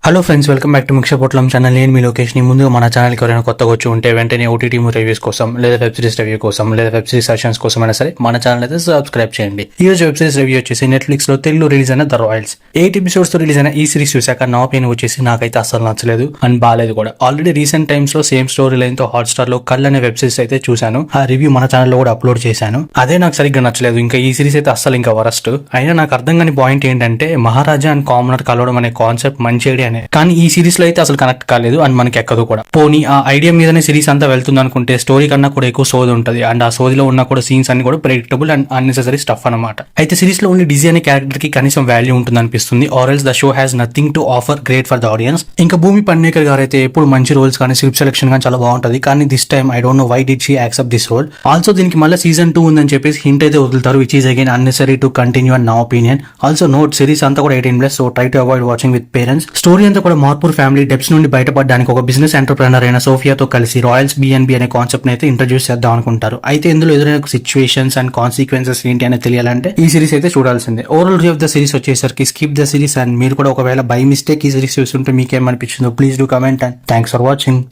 Hello friends, welcome back to ముక్షపొట్లం channel. నేను మీ లొకేషన్. ముందుగా మన ఛానల్కి ఎవరైనా కొత్తగా వచ్చి ఉంటే వెంటనే ఓటీటీ రివ్యూస్ కోసం లేదా వెబ్ సిరీస్ రివ్యూ కోసం లేదా వెబ్ సిరీస్ సెషన్స్ కోసం అయినా సరే మన ఛానల్ అయితే సబ్స్క్రైబ్ చేయండి. ఈ రోజు వెబ్ సిరీస్ రివ్యూ వచ్చేసి నెట్ఫ్లిక్స్ లో తెలుగు రిలీజ్ అయిన ద రాయల్స్. 8 ఎపిసోడ్స్ తో రిలీజ్ అయిన ఈ సిరీస్ చూసాక నా ఒపీనియన్ వచ్చేసి నాకైతే అసలు నచ్చలేదు అండ్ బాగాలేదు కూడా. ఆల్రెడీ రీసెంట్ టైమ్స్ లో సేమ్ స్టోరీ లైన్ తో హాట్స్టార్ లో కల్ అనే వెబ్ సిరీస్ అయితే చూశాను. ఆ రివ్యూ మన ఛానల్లో కూడా అప్లోడ్ చేశాను. అదే నాకు సరిగ్గా నచ్చలేదు. ఇంకా ఈ సిరీస్ అయితే అసలు ఇంకా వరస్ట్. అయినా నాకు అర్థం కాని పాయింట్ ఏంటంటే మహారాజా అండ్ కామనర్ కలవడం అనే కాన్సెప్ట్ మంచి ఐడియానే, కానీ ఈ సిరీస్ లో అయితే అసలు కనెక్ట్ కాలేదు అండ్ మనకి ఎక్కదు కూడా. పోనీ ఆ ఐడియా మీదనే సిరీస్ అంతా వెళ్తుంది అనుకుంటే స్టోరీ కన్నా కూడా ఎక్కువ సోది ఉంటుంది అండ్ ఆ సోదిలో ఉన్న కూడా సీన్స్ అన్ని కూడా ప్రెడిక్టబుల్ అండ్ అన్నెసెసరీ స్టఫ్ అనమాట. అయితే సిరీస్ లో ఓన్లీ డిజీ అనే క్యారెక్టర్ కి కనీసం వాల్యూ ఉంటుంది అనిపిస్తుంది. Or else the show has nothing to offer great for the audience. ఇంకా భూమి పన్నేకర్ గారు అయితే ఎప్పుడు మంచి రోల్స్ కానీ స్క్రిప్ట్ సెలెక్షన్ కానీ చాలా బాగుంటుంది, కానీ this time I don't know why did she accept this role. Also దీనికి మళ్ళీ సీజన్ 2 ఉందని చెప్పేసి హింట్ అయితే వదులుతారు, which is again unnecessary to continue and నా ఒపీనియన్. ఆల్సో నోట్, సిరీస్ అంతా కూడా 18+, so try to avoid watching with parents. Story అంతా కూడా మార్పూర్ ఫ్యామిలీ డెప్స్ నుండి బయటపడడానికి ఒక బిజినెస్ ఎంటర్ప్రెనర్ అయిన సోఫియాతో కలిసి రాయల్స్ బిఎన్బి అనే కాన్సెప్ట్ అయితే ఇంట్రడ్యూస్ చేద్దాం అనుకుంటారు. అయితే ఇందులో ఎదురైన సిచ్యువేషన్స్ అండ్ కాన్సిక్వెన్సెస్ ఏంటి అని తెలియాలంటే ఈ సిరీస్ అయితే చూడాల్సిందే. Overall review of the series వచ్చేసరికి స్కిప్ ద సిరీస్. అండ్ మీరు కూడా ఒకవేళ బై మిస్టేక్ ఈ సిరీస్ చూస్తుంటే మీకేమనిపించిందో please do comment and thanks for watching.